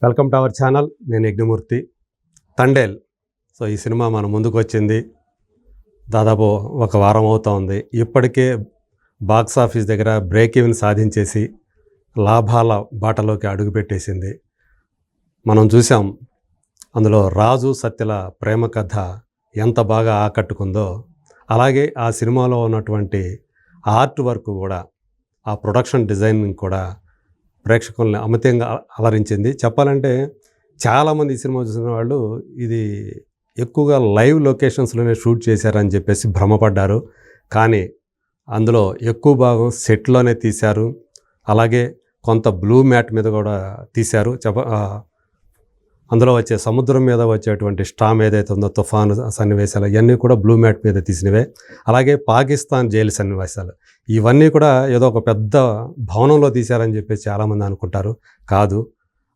Welcome to our channel. నేను Yagnamurthy. Thandel. So ఈ cinema మన ముందుకు వచ్చింది దాదాపు ఒక వారం అవుతా ఉంది. ఇప్పటికే బాక్స్ ఆఫీస్ దగ్గర బ్రేక్ ఈవెన్ సాధించేసి లాభాల బాటలోకి అడుగుపెట్టేసింది. మనం చూసాం అందులో రాజు సత్యల ప్రేమ కథ ఎంత బాగా ఆకట్టుకుందో, అలాగే ఆ సినిమాలో ఉన్నటువంటి ఆర్ట్ వర్క్ కూడా, ఆ ప్రొడక్షన్ డిజైనింగ్ కూడా ప్రేక్షకుల్ని అమితంగా అలరించింది. చెప్పాలంటే చాలామంది ఈ సినిమా చూసిన వాళ్ళు ఇది ఎక్కువగా లైవ్ లొకేషన్స్లోనే షూట్ చేశారని చెప్పేసి భ్రమపడ్డారు. కానీ అందులో ఎక్కువ భాగం సెట్లోనే తీశారు. అలాగే కొంత బ్లూ మ్యాట్ మీద కూడా తీశారు. అందులో వచ్చే సముద్రం మీద వచ్చేటువంటి స్టామ్ ఏదైతే ఉందో, తుఫాను సన్నివేశాలు ఇవన్నీ కూడా బ్లూ మ్యాట్ మీద తీసినవే. అలాగే పాకిస్తాన్ జైలు సన్నివేశాలు ఇవన్నీ కూడా ఏదో ఒక పెద్ద భవనంలో తీశారని చెప్పేసి చాలామంది అనుకుంటారు. కాదు,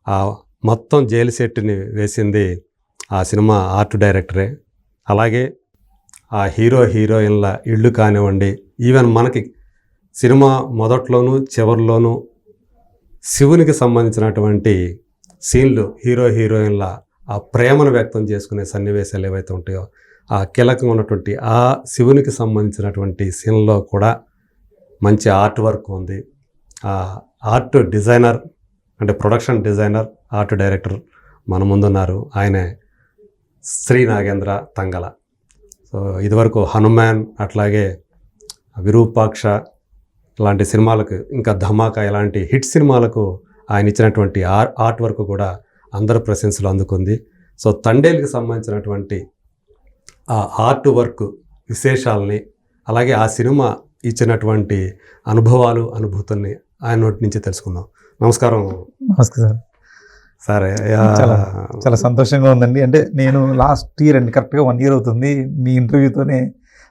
ఆ మొత్తం జైలు సెట్ని వేసింది ఆ సినిమా ఆర్ట్ డైరెక్టరే. అలాగే ఆ హీరోయిన్ల ఇళ్ళు కానివ్వండి, ఈవెన్ మనకి సినిమా మొదట్లోనూ చివరిలోనూ శివునికి సంబంధించినటువంటి సీన్లు, హీరోయిన్ల ఆ ప్రేమను వ్యక్తం చేసుకునే సన్నివేశాలు ఏవైతే ఉంటాయో, ఆ కీలకంగా ఉన్నటువంటి ఆ శివునికి సంబంధించినటువంటి సీన్లో కూడా మంచి ఆర్ట్ వర్క్ ఉంది. ఆ ఆర్ట్ డిజైనర్ అంటే ప్రొడక్షన్ డిజైనర్, ఆర్ట్ డైరెక్టర్ మన ముందున్నారు. ఆయనే శ్రీ నాగేంద్ర తంగల. సో ఇదివరకు హనుమాన్, అట్లాగే విరూపాక్ష లాంటి సినిమాలకు, ఇంకా ధమాకా ఇలాంటి హిట్ సినిమాలకు ఆయన ఇచ్చినటువంటి ఆర్ట్ వర్క్ కూడా అందరి ప్రశంసలు అందుకుంది. సో తండేల్కి సంబంధించినటువంటి ఆ ఆర్ట్ వర్క్ విశేషాలని, అలాగే ఆ సినిమా ఇచ్చినటువంటి అనుభవాలు, అనుభూతుల్ని ఆయన నోటి నుంచి తెలుసుకుందాం. నమస్కారం. నమస్కారం సరే, చాలా సంతోషంగా ఉందండి. అంటే నేను లాస్ట్ ఇయర్ అండి, కరెక్ట్గా 1 year అవుతుంది మీ ఇంటర్వ్యూతోనే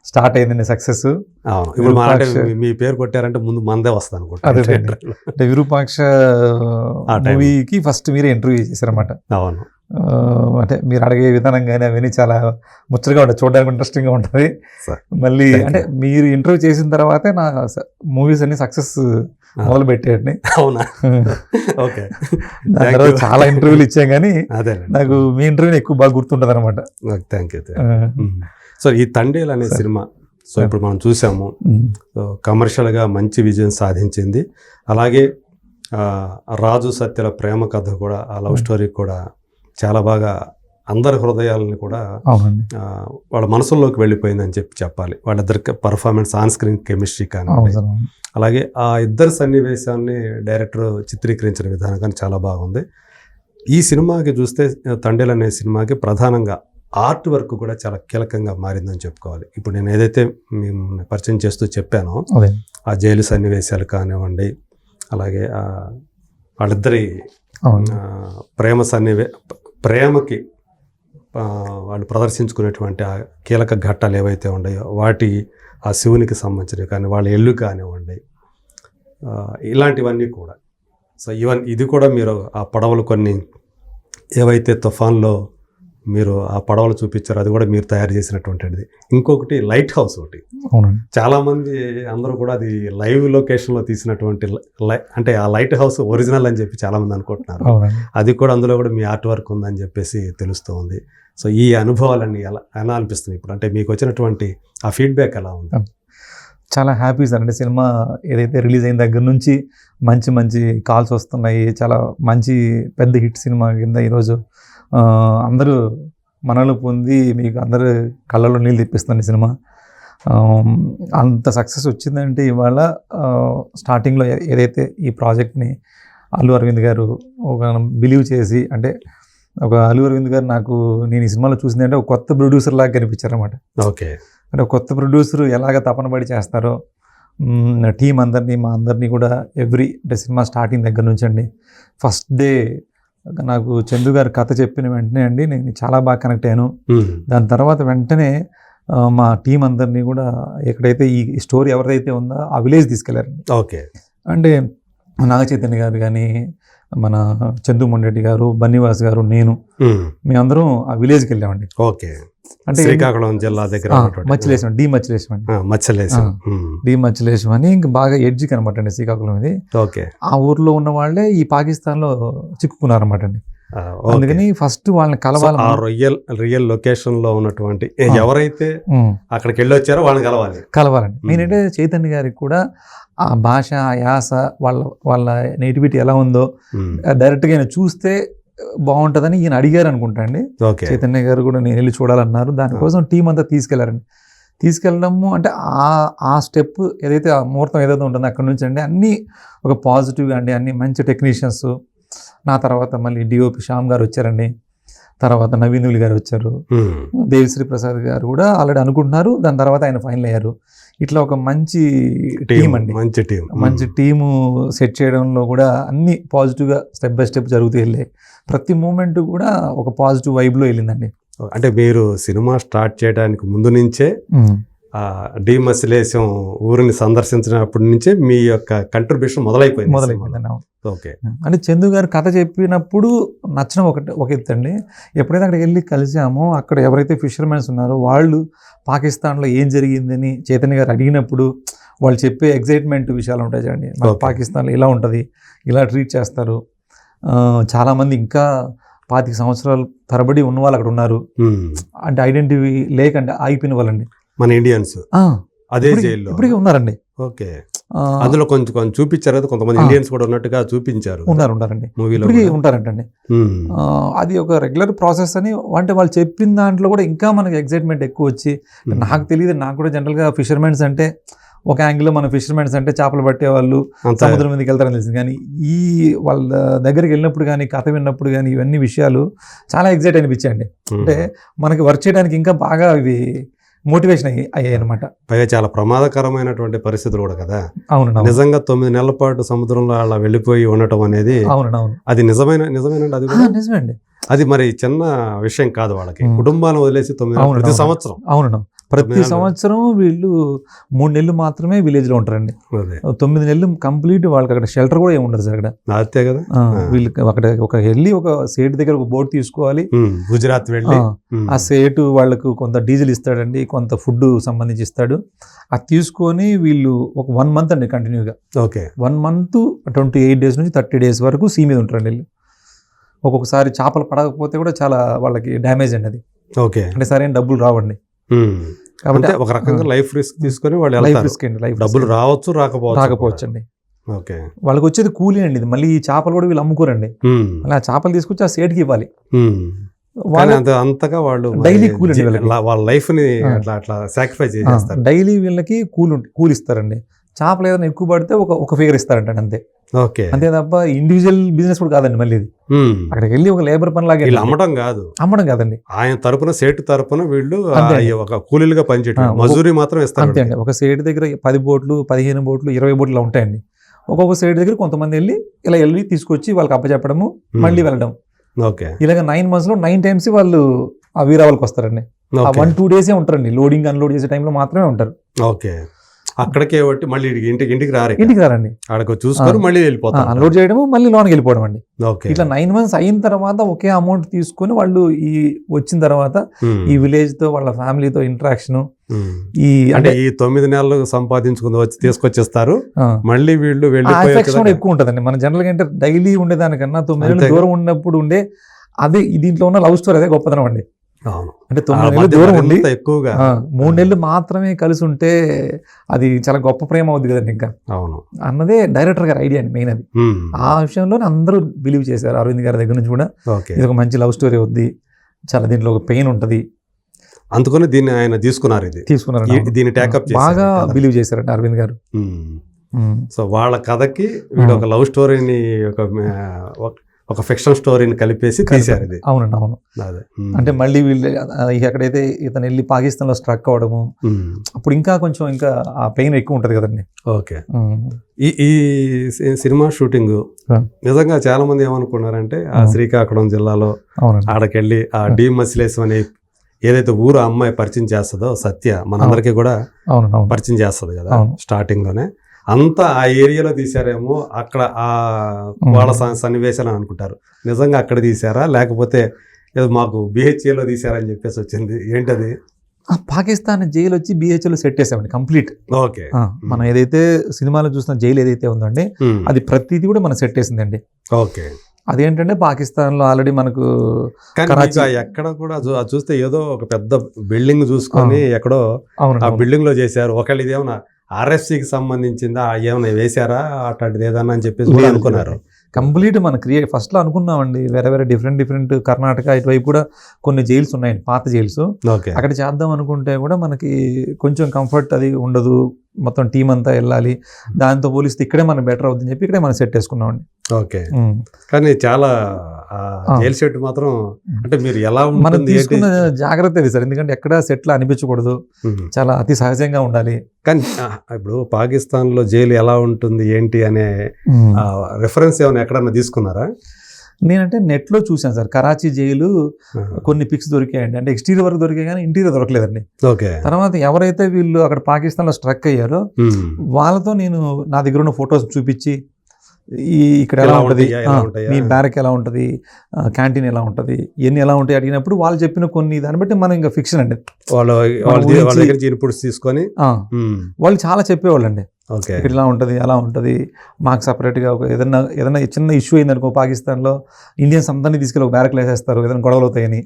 స్టార్ట్ అయిందండి సక్సెస్. అవును, ఇప్పుడు మీ పేరు కొట్టారంటే ముందు మందే వస్తాను అనుకుంటా. అంటే విరూపాక్ష మూవీకి ఫస్ట్ మీరే ఇంటర్వ్యూ చేశారన్నమాట. అవును, అంటే మీరు అడిగే విధానం కానీ అవన్నీ చాలా ముచ్చటగా ఉంటుంది, చూడడానికి ఇంట్రెస్టింగ్గా ఉంటుంది. మళ్ళీ అంటే మీరు ఇంటర్వ్యూ చేసిన తర్వాతే నా మూవీస్ అన్ని సక్సెస్ మొదలు పెట్టేయండి. అవునా? ఓకే. దాని తర్వాత చాలా ఇంటర్వ్యూలు ఇచ్చాం, కానీ నాకు మీ ఇంటర్వ్యూ ఎక్కువ బాగా గుర్తుంటుంది అనమాట. Thank you. సో ఈ తండేల్ అనే సినిమా, సో ఇప్పుడు మనం చూసాము, సో కమర్షియల్గా మంచి విజయం సాధించింది. అలాగే రాజు సత్యల ప్రేమ కథ కూడా, ఆ లవ్ స్టోరీ కూడా చాలా బాగా అందరి హృదయాలని కూడా వాళ్ళ మనసుల్లోకి వెళ్ళిపోయిందని చెప్పాలి. వాళ్ళిద్దరి పర్ఫార్మెన్స్, ఆన్ స్క్రీన్ కెమిస్ట్రీ కానీ, అలాగే ఆ ఇద్దరు సన్నివేశాన్ని డైరెక్టర్ చిత్రీకరించిన విధానం కానీ చాలా బాగుంది. ఈ సినిమాకి చూస్తే, తండేల్ అనే సినిమాకి ప్రధానంగా ఆర్ట్ వర్క్ కూడా చాలా కీలకంగా మారిందని చెప్పుకోవాలి. ఇప్పుడు నేను ఏదైతే మేము పరిచయం చేస్తూ చెప్పానో, ఆ జైలు సన్నివేశాలు కానివ్వండి, అలాగే వాళ్ళిద్దరి ప్రేమకి వాళ్ళు ప్రదర్శించుకునేటువంటి ఆ కీలక ఘట్టాలు ఏవైతే ఉన్నాయో, వాటి ఆ శివునికి సంబంధించినవి కానీ, వాళ్ళ ఇల్లు కానివ్వండి, ఇలాంటివన్నీ కూడా. సో ఇది కూడా మీరు ఆ పడవలు కొన్ని ఏవైతే తుఫాన్లో మీరు ఆ పడవలు చూపించారు, అది కూడా మీరు తయారు చేసినటువంటిది. ఇంకొకటి లైట్ హౌస్ ఒకటి. చాలామంది అందరూ కూడా అది లైవ్ లొకేషన్లో తీసినటువంటి అంటే ఆ లైట్ హౌస్ ఒరిజినల్ అని చెప్పి చాలామంది అనుకుంటున్నారు. అది కూడా అందులో కూడా మీ ఆర్ట్ వర్క్ ఉందని చెప్పేసి తెలుస్తూ ఉంది. సో ఈ అనుభవాలన్నీ ఎలా అనిపిస్తుంది ఇప్పుడు? అంటే మీకు వచ్చినటువంటి ఆ ఫీడ్బ్యాక్ ఎలా ఉంది? చాలా హ్యాపీ సార్. అంటే సినిమా ఏదైతే రిలీజ్ అయిన దగ్గర నుంచి మంచి మంచి కాల్స్ వస్తున్నాయి. చాలా మంచి పెద్ద హిట్ సినిమా కింద ఈరోజు అందరూ మనలు పొంది మీకు అందరూ కళ్ళలో నీళ్ళు తెప్పిస్తుంది సినిమా. అంత సక్సెస్ వచ్చిందంటే ఇవాళ స్టార్టింగ్లో ఏదైతే ఈ ప్రాజెక్ట్ని అల్లు అరవింద్ గారు ఒక బిలీవ్ చేసి, అంటే ఒక అల్లు అరవింద్ గారు నేను ఈ సినిమాలో చూసిందంటే ఒక కొత్త ప్రొడ్యూసర్ లాగా కనిపించారన్నమాట. ఓకే. అంటే ఒక కొత్త ప్రొడ్యూసర్ ఎలాగ తపన పడి చేస్తారో, టీం అందరినీ మా అందరినీ కూడా అంటే సినిమా స్టార్టింగ్ దగ్గర నుంచి అండి, ఫస్ట్ డే నాకు చందు గారు కథ చెప్పిన వెంటనే అండి నేను చాలా బాగా కనెక్ట్ అయ్యాను. దాని తర్వాత వెంటనే మా టీం అందరినీ కూడా ఎక్కడైతే ఈ స్టోరీ ఎవరిదైతే ఉందో ఆ విలేజ్ తీసుకెళ్లారు. ఓకే. అంటే నాగ చైతన్య గారు కానీ, మన చందు మొండెడ్డి గారు, బన్నీవాస్ గారు, నేను, మేమందరం ఆ విలేజ్కి వెళ్ళామండి. ఓకే. అంటే శ్రీకాకుళం జిల్లా దగ్గర మచ్చిలేశ్వరం, మచ్చిలేశ్వరం అని ఇంకా బాగా ఎడ్జ్ అనమాట అండి శ్రీకాకుళం ఇది. ఓకే. ఆ ఊర్లో ఉన్న వాళ్ళే ఈ పాకిస్తాన్లో చిక్కుకున్నారన్నమాట అండి. అందుకని ఫస్ట్ వాళ్ళని కలవాలి. ఆ రియల్ లొకేషన్ లో ఉన్నటువంటి ఎవరైతే అక్కడికి వెళ్ళి వచ్చారో వాళ్ళని కలవాలండి. మెయిన్ అంటే చైతన్య గారికి కూడా ఆ భాష, ఆ యాస, వాళ్ళ నేటివిటీ ఎలా ఉందో డైరెక్ట్గా ఈయన చూస్తే బాగుంటుందని ఈయన అడిగారు అనుకుంటా అండి. చైతన్య గారు కూడా నేను వెళ్ళి చూడాలన్నారు. దానికోసం టీం అంతా తీసుకెళ్ళడము అంటే ఆ స్టెప్ ఏదైతే ఆ ముహూర్తం ఏదైతే ఉంటుందో అక్కడ నుంచి అండి అన్నీ ఒక పాజిటివ్గా అండి, అన్ని మంచి టెక్నీషియన్స్. నా తర్వాత మళ్ళీ డిఓపి శ్యామ్ గారు వచ్చారండి, తర్వాత నవీనులు గారు వచ్చారు, దేవిశ్రీ ప్రసాద్ గారు కూడా ఆల్రెడీ అనుకుంటున్నారు. దాని తర్వాత ఆయన ఫైనల్ అయ్యారు. ఇట్లా ఒక మంచి టీం అండి, మంచి టీము సెట్ చేయడంలో కూడా అన్ని పాజిటివ్గా స్టెప్ బై స్టెప్ జరుగుతూ వెళ్ళాయి. ప్రతి మూమెంట్ కూడా ఒక పాజిటివ్ వైబ్లో వెళ్ళిందండి. అంటే మీరు సినిమా స్టార్ట్ చేయడానికి ముందు నుంచే డి మసిలేశం ఊరిని సందర్శించినప్పటి నుంచే మీ యొక్క కంట్రిబ్యూషన్ మొదలైపోయింది. ఓకే. అంటే చందు గారు కథ చెప్పినప్పుడు నచ్చడం ఒక ఎత్తు అండి. ఎప్పుడైతే అక్కడికి వెళ్ళి కలిసామో అక్కడ ఎవరైతే ఫిషర్మెన్స్ ఉన్నారో వాళ్ళు పాకిస్తాన్లో ఏం జరిగిందని చైతన్య గారు అడిగినప్పుడు వాళ్ళు చెప్పే ఎగ్జైట్మెంట్ విషయాలు ఉంటాయి చూడండి. పాకిస్తాన్లో ఇలా ఉంటుంది, ఇలా ట్రీట్ చేస్తారు. చాలామంది ఇంకా 25 సంవత్సరాలు తరబడి ఉన్న వాళ్ళు అక్కడ ఉన్నారు. అంటే ఐడెంటిటీ లేకండి ఆగిపోయిన వాళ్ళండి, మన ఇండియన్స్ అదే జైల్లో ఇప్పటికీ ఉన్నారండి. ఓకే. అందులో కొంచెం చూపించారు కదా, కొంతమంది ఇండియన్స్ కూడా ఉన్నట్టుగా చూపించారు. ఉన్నారండి, మూవీలో ఉంటారంటండి. అది ఒక రెగ్యులర్ ప్రాసెస్ అని. అంటే వాళ్ళు చెప్పిన దాంట్లో కూడా ఇంకా మనకి ఎగ్జైట్మెంట్ ఎక్కువ వచ్చి, నాకు తెలియదు, నాకు కూడా జనరల్గా ఫిషర్మెన్స్ అంటే ఒక యాంగిల్లో మన ఫిషర్మెన్స్ అంటే చేపలు పట్టేవాళ్ళు సముద్రం మీదకి వెళ్తారని తెలిసింది. కానీ ఈ వాళ్ళ దగ్గరికి వెళ్ళినప్పుడు కానీ కథ విన్నప్పుడు కానీ ఇవన్నీ విషయాలు చాలా ఎగ్జైట్ అనిపించాయండి. అంటే మనకి వర్క్ చేయడానికి ఇంకా బాగా ఇవి మోటివేషన్ అయ్యాయి అనమాట. పైగా చాలా ప్రమాదకరమైనటువంటి పరిస్థితులు కూడా కదా. అవును, నిజంగా 9 నెలల పాటు సముద్రంలో అలా వెళ్ళిపోయి ఉండటం అనేది అది నిజమేనండి. అది నిజమండి. అది మరి చిన్న విషయం కాదు వాళ్ళకి. కుటుంబాన్ని వదిలేసి 9 ప్రతి సంవత్సరం. అవును, ప్రతి సంవత్సరం వీళ్ళు 3 నెలలు మాత్రమే విలేజ్ లో ఉంటారండి. 9 నెలలు కంప్లీట్ వాళ్ళకి అక్కడ షెల్టర్ కూడా ఏమి ఉండదు సార్ అక్కడ. అంతే కదా. వీళ్ళకి అక్కడ వెళ్ళి ఒక సేటు దగ్గర ఒక బోట్ తీసుకోవాలి, గుజరాత్ వెళ్ళి ఆ సేటు వాళ్ళకు కొంత డీజిల్ ఇస్తాడండి, కొంత ఫుడ్ సంబంధించి ఇస్తాడు. అది తీసుకొని వీళ్ళు ఒక 1 మంత్ అండి కంటిన్యూగా. ఓకే. 1 మంత్ 28 డేస్ నుంచి 30 డేస్ వరకు సీ మీద ఉంటారండి వీళ్ళు. ఒక్కొక్కసారి చేపలు పడకపోతే కూడా చాలా వాళ్ళకి డ్యామేజ్ అండి అది. ఓకే. అంటే సరైన డబ్బులు రావండి. కాబట్టి ఒక రకంగా లైఫ్ రిస్క్ తీసుకొని వాళ్ళు డబ్బులు రావచ్చు రాకపోవచ్చు అండి. ఓకే. వాళ్ళకి వచ్చేది కూలీ అండి. ఇది మళ్ళీ ఈ చేపలు కూడా వీళ్ళు అమ్ముకోరండి. మళ్ళీ ఆ చేపలు తీసుకొచ్చి ఆ సేటుకి ఇవ్వాలి. అంతగా వాళ్ళు డైలీ కూలీ వాళ్ళ లైఫ్ ని అట్లా సాక్రిఫైస్ చేస్తారు. డైలీ వీళ్ళకి కూలి ఇస్తారండి. చేపలు ఏదైనా ఎక్కువ పడితే ఒక ఫిగర్ ఇస్తారంట అంతే. ఓకే. అంతే తప్ప ఇండివిజువల్ బిజినెస్ కూడా కాదండి. మళ్ళీ ఇది అక్కడికి వెళ్ళి ఒక లేబర్ పని లాగా అమ్మడం కాదండి. ఆయన తరపున సేటు తరపున వీళ్ళు ఒక కూలీలుగా పనిచేయడం, మజూరీ మాత్రం ఇస్తారు. అంతే అండి. ఒక సేటు దగ్గర 10 బోట్లు 15 బోట్లు 20 బోట్లు ఉంటాయండి. ఒక్కొక్క సేటు దగ్గర కొంతమంది వెళ్ళి తీసుకొచ్చి వాళ్ళకి అప్పచెప్పడము, మళ్ళీ వెళ్ళడం. ఓకే. ఇలాగ 9 months లో 9 times వాళ్ళు ఆ వీరావాళ్ళకి వస్తారండి. 1-2 days ఉంటారండి. లోడింగ్ అన్లోడ్ చేసే టైంలో మాత్రమే ఉంటారు. ఓకే. అక్కడికే బట్టి మళ్ళీ ఇంటికి రారండి. అక్కడికి చూసుకొని మళ్ళీ వెళ్ళిపోతారు. అన్లోడ్ చేయడము, మళ్ళీ లోన్కి వెళ్ళిపోవడం అండి. ఇట్లా 9 months అయిన తర్వాత ఒకే అమౌంట్ తీసుకొని వాళ్ళు వచ్చిన తర్వాత ఈ విలేజ్ తో వాళ్ళ ఫ్యామిలీతో ఇంటరాక్షన్, అంటే ఈ 9 నెలలు సంపాదించుకుని వచ్చి తీసుకొచ్చేస్తారు. మళ్ళీ వీళ్ళు ఎఫెక్షన్ ఎక్కువ ఉంటుందండి. మన జనరల్ గా అంటే డైలీ ఉండేదానికన్నా 9 నెలలు దూరం ఉన్నప్పుడు ఉండే అదే దీంట్లో ఉన్న లవ్ స్టోరీ అదే గొప్పతనం అండి. అంటే 9 నెలలు దూరం ఉండి ఎక్కువగా 3 నెలలు మాత్రమే కలిసి ఉంటే అది చాలా గొప్ప ప్రేమ అవుద్ది కదండి ఇంకా అన్నదే డైరెక్టర్ గారి ఐడియా అండి మెయిన్. అది ఆ విషయంలో అందరూ బిలీవ్ చేశారు. అరవింద్ గారి దగ్గర నుంచి కూడా ఇది ఒక మంచి లవ్ స్టోరీ అవుద్ది, చాలా దీంట్లో ఒక పెయిన్ ఉంటది, అందుకని దీన్ని ఆయన తీసుకున్నారు. దీన్ని టేకప్ బాగా బిలీవ్ చేశారండి అరవింద్ గారు. సో వాళ్ళ కథకి వీళ్ళు ఒక లవ్ స్టోరీని ఒక ఫిక్షన్ స్టోరీని కలిపేసి తీశారు ఇది. అవునండి, అవును. అంటే మళ్ళీ వీళ్ళు ఎక్కడైతే ఇతను వెళ్ళి పాకిస్తాన్ లో స్ట్రక్ అవడము, అప్పుడు ఇంకా ఆ పెయిన్ ఎక్కువ ఉంటది కదండి. ఓకే. ఈ సినిమా షూటింగ్ నిజంగా చాలా మంది ఏమనుకున్నారంటే ఆ శ్రీకాకుళం జిల్లాలో ఆడకెళ్ళి ఆ డి మసిలేశం అనే ఏదైతే ఊరు అమ్మాయి పరిచయం చేస్తుందో సత్య మనందరికీ కూడా పరిచయం చేస్తుంది కదా స్టార్టింగ్ లోనే, అంతా ఆ ఏరియాలో తీశారేమో, అక్కడ ఆ వాళ్ళ సన్నివేశాలు అనుకుంటారు. నిజంగా అక్కడ తీశారా లేకపోతే ఏదో మాకు BHAలో తీశారని చెప్పేసి వచ్చింది? ఏంటది? పాకిస్తాన్ జైలు వచ్చి BHAలో సెట్ చేసామండి కంప్లీట్. ఓకే. మనం ఏదైతే సినిమాలో చూసిన జైలు ఏదైతే ఉందండి అది ప్రతిదీ కూడా మనం సెట్ చేసిందండి. ఓకే. అదేంటంటే పాకిస్తాన్లో ఆల్రెడీ మనకు కానీ కరాచీ- మీకు ఎక్కడ కూడా అది చూస్తే ఏదో ఒక పెద్ద బిల్డింగ్ చూసుకొని ఎక్కడో అవును ఆ బిల్డింగ్ లో చేశారు. ఒకళ్ళు ఇదేమన్నా RFCకి సంబంధించిందా, ఏమైనా వేశారా అట్లాంటిది ఏదన్నా అని చెప్పేసి కూడా అనుకున్నారు. కంప్లీట్ మన ఫస్ట్లో అనుకున్నామండి, వేరే డిఫరెంట్ కర్ణాటక ఇటువైపు కూడా కొన్ని జైల్స్ ఉన్నాయండి, పాత జైల్స్. ఓకే అక్కడ చేద్దాం అనుకుంటే కూడా మనకి కొంచెం కంఫర్ట్ అది ఉండదు, మొత్తం టీం అంతా వెళ్ళాలి, దాంతో పోలిస్తే ఇక్కడే మనం బెటర్ అవుతుందని చెప్పి ఇక్కడే మనం సెట్ వేసుకున్నామండి. ఓకే కానీ చాలా జైల్ సెట్ మాత్రం అంటే మీరు ఎలా మనం ఉంటుంది తీసుకున్న జాగ్రత్త ఇది సార్, ఎందుకంటే ఎక్కడ సెట్లు అనిపించకూడదు, చాలా అతి సహజంగా ఉండాలి. కానీ ఇప్పుడు పాకిస్తాన్ లో జైలు ఎలా ఉంటుంది ఏంటి అనే రిఫరెన్స్ ఏమైనా ఎక్కడన్నా తీసుకున్నారా? నేనంటే నెట్లో చూశాను సార్, కరాచీ జైలు కొన్ని పిక్స్ దొరికాయండి, అంటే ఎక్స్టీరియర్ వరకు దొరికాయి కానీ ఇంటీరియర్ దొరకలేదండి. ఓకే తర్వాత ఎవరైతే వీళ్ళు అక్కడ పాకిస్తాన్లో స్ట్రక్ అయ్యారో వాళ్ళతో నేను నా దగ్గర ఉన్న ఫొటోస్ చూపించి ఇక్కడ ఎలా ఉంటుంది, మీ బ్యారక్ ఎలా ఉంటుంది, క్యాంటీన్ ఎలా ఉంటుంది, ఇవన్నీ ఎలా ఉంటాయి అడిగినప్పుడు వాళ్ళు చెప్పిన కొన్ని దాన్ని బట్టి మనం ఇంకా ఫిక్షన్ అండి, వాళ్ళ దగ్గర ఇన్పుట్స్ తీసుకొని వాళ్ళు చాలా చెప్పేవాళ్ళు అండి. ఓకే ఇక్కడ ఇలా ఉంటుంది అలా ఉంటుంది, మాకు సపరేట్గా ఒక ఏదైనా చిన్న ఇష్యూ అయిందనుకో పాకిస్తాన్లో ఇండియన్స్ అందరినీ తీసుకెళ్ళి ఒక బ్యారక్లు వేసేస్తారు ఏదైనా గొడవలు అవుతాయని.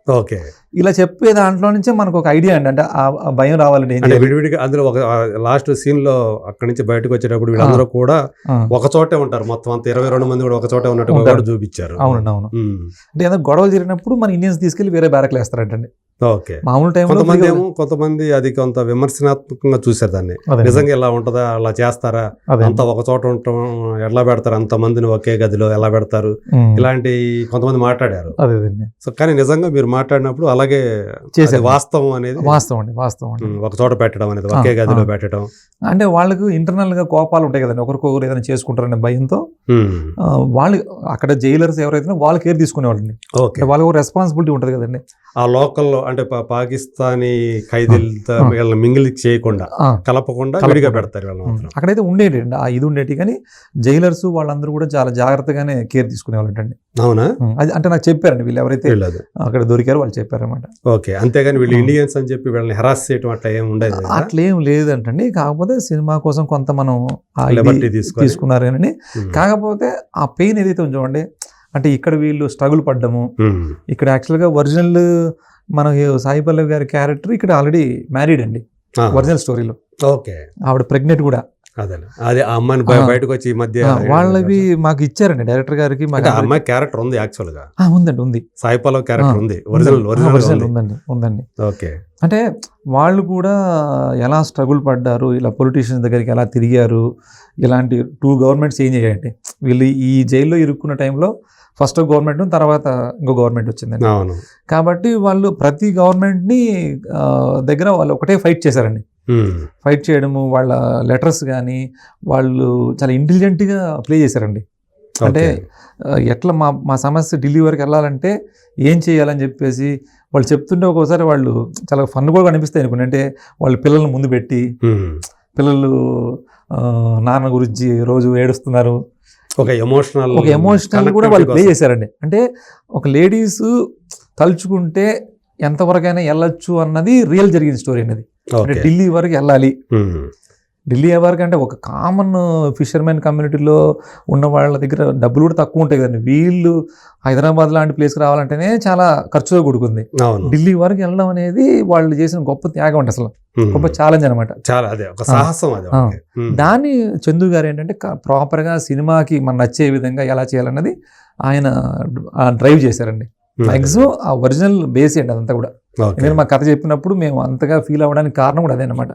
ఓకే ఇలా చెప్పే దాంట్లో నుంచే మనకు ఒక ఐడియా అండి, అంటే ఆ భయం రావాలండి. అంటే విడివిడిగా అందులో ఒక లాస్ట్ సీన్ లో అక్కడి నుంచి బయటకు వచ్చేటప్పుడు వీళ్ళందరూ కూడా ఒక చోటే ఉంటారు, మొత్తం అంత 22 మంది కూడా ఒక చోటే ఉన్నట్టు కూడా చూపించారు. అవునండి అవును. అంటే ఏదైనా గొడవలు జరిగినప్పుడు మన ఇండియన్స్ తీసుకెళ్లి వేరే బ్యారక్లు వేస్తారంటండి. ఓకే మామూలు టైం కొంతమంది అది కొంత విమర్శనాత్మకంగా చూసారు దాన్ని, నిజంగా ఎలా ఉంటుందా, అలా చేస్తారా, అంతా ఒక చోట ఉండటం ఎలా పెడతారు, అంత మందిని ఒకే గదిలో ఎలా పెడతారు, ఇలాంటి కొంతమంది మాట్లాడారు. సో కానీ నిజంగా మీరు మాట్లాడినప్పుడు అలాగే వాస్తవం అనేది వాస్తవం ఒక చోట పెట్టడం అనేది, ఒకే గదిలో పెట్టడం. అంటే వాళ్ళకు ఇంటర్నల్ గా కోపాలు ఉంటాయి కదండి, ఒకరికొకరు ఏదైనా చేసుకుంటారనే భయంతో వాళ్ళు అక్కడ జైలర్స్ ఎవరైతే వాళ్ళు కేర్ తీసుకునేవాళ్ళండి. వాళ్ళకు రెస్పాన్సిబిలిటీ ఉంటుంది కదండి. ఆ లోకల్లో అంటే పాకిస్తానీ ఖైదీలతో వీళ్ళని మింగిల్ చేయకుండా కలపకుండా విడిగా పెడతారు వాళ్ళు. అక్కడైతే ఉండేటి ఇది ఉండేటి, కానీ జైలర్స్ వాళ్ళందరూ కూడా చాలా జాగ్రత్తగానే కేర్ తీసుకునేవాళ్ళండి. అవునా? అది అంటే నాకు చెప్పారండి, వీళ్ళు ఎవరైతే అక్కడ దొరికారో వాళ్ళు చెప్పారన్నమాట. ఓకే, అంతేగాని వీళ్ళు ఇండియన్స్ అని చెప్పి వీళ్ళని హెరాస్ చేయడం అట్లా ఏం ఉండేది? అట్లేం లేదంటండి, కాకపోతే సినిమా కోసం కొంత మనం తీసుకున్నారని. కాకపోతే ఆ పెయిన్ ఏదైతే ఉంచండి, అంటే ఇక్కడ వీళ్ళు స్ట్రగుల్ పడ్డము, ఇక్కడ యాక్చువల్గా ఒరిజినల్ మన సాయి పల్లవి గారి క్యారెక్టర్ ఇక్కడ ఆల్రెడీ మ్యారీడ్ అండి ఒరిజినల్ స్టోరీలో. ఓకే, ఆవిడ ప్రెగ్నెంట్ కూడా. అదే ఆ అమ్మాయిని బయటకు వచ్చి ఈ మధ్య వాళ్ళవి మాకు ఇచ్చారండి డైరెక్టర్ గారికి. అమ్మాయి క్యారెక్టర్ ఉంది యాక్చువల్ గా? ఉంది సాయి పల్లవి క్యారెక్టర్ ఉంది, ఒరిజినల్ ఉందండి. ఓకే, అంటే వాళ్ళు కూడా ఎలా స్ట్రగుల్ పడ్డారు, ఇలా పొలిటీషియన్స్ దగ్గరికి ఎలా తిరిగారు, ఇలాంటి 2 గవర్నమెంట్స్ చేంజ్ అయ్యాయండి. వీళ్ళు ఈ జైల్లో ఇరుక్కున్న టైంలో ఫస్ట్ గవర్నమెంట్ తర్వాత ఇంకో గవర్నమెంట్ వచ్చిందండి. కాబట్టి వాళ్ళు ప్రతి గవర్నమెంట్ని దగ్గర వాళ్ళు ఒకటే ఫైట్ చేశారండి. ఫైట్ చేయడము, వాళ్ళ లెటర్స్ కానీ వాళ్ళు చాలా ఇంటెలిజెంట్గా ప్లే చేశారండి. అంటే ఎట్లా మా సమస్య ఢిల్లీ వరకు వెళ్ళాలంటే ఏం చేయాలని చెప్పేసి వాళ్ళు చెప్తుంటే ఒక్కోసారి వాళ్ళు చాలా ఫన్ కూడా అనిపిస్తాయి అనుకోండి. అంటే వాళ్ళు పిల్లల్ని ముందు పెట్టి, పిల్లలు నాన్న గురించి రోజు ఏడుస్తున్నారు, ఒక ఎమోషనల్ కూడా వాళ్ళు ప్లే చేశారండి. అంటే ఒక లేడీస్ తలుచుకుంటే ఎంతవరకైనా వెళ్ళొచ్చు అన్నది రియల్ జరిగిన స్టోరీ అనేది. అంటే ఢిల్లీ వరకు వెళ్ళాలి, ఢిల్లీ వరకు అంటే ఒక కామన్ ఫిషర్మెన్ కమ్యూనిటీలో ఉన్న వాళ్ళ దగ్గర డబ్బులు కూడా తక్కువ ఉంటాయి కదండి. వీళ్ళు హైదరాబాద్ లాంటి ప్లేస్కి రావాలంటేనే చాలా ఖర్చుతో కూడుకుంది. ఢిల్లీ వరకు వెళ్ళడం అనేది వాళ్ళు చేసిన గొప్ప త్యాగం అంటే, అసలు గొప్ప ఛాలెంజ్ అనమాట. దాన్ని చందు గారు ఏంటంటే ప్రాపర్గా సినిమాకి మనం నచ్చే విధంగా ఎలా చేయాలన్నది ఆయన డ్రైవ్ చేశారండి. మ్యాక్సిమం ఆ ఒరిజినల్ బేస్ అండి అదంతా కూడా. నేను మా కథ చెప్పినప్పుడు మేము అంతగా ఫీల్ అవ్వడానికి కారణం కూడా అదే అనమాట.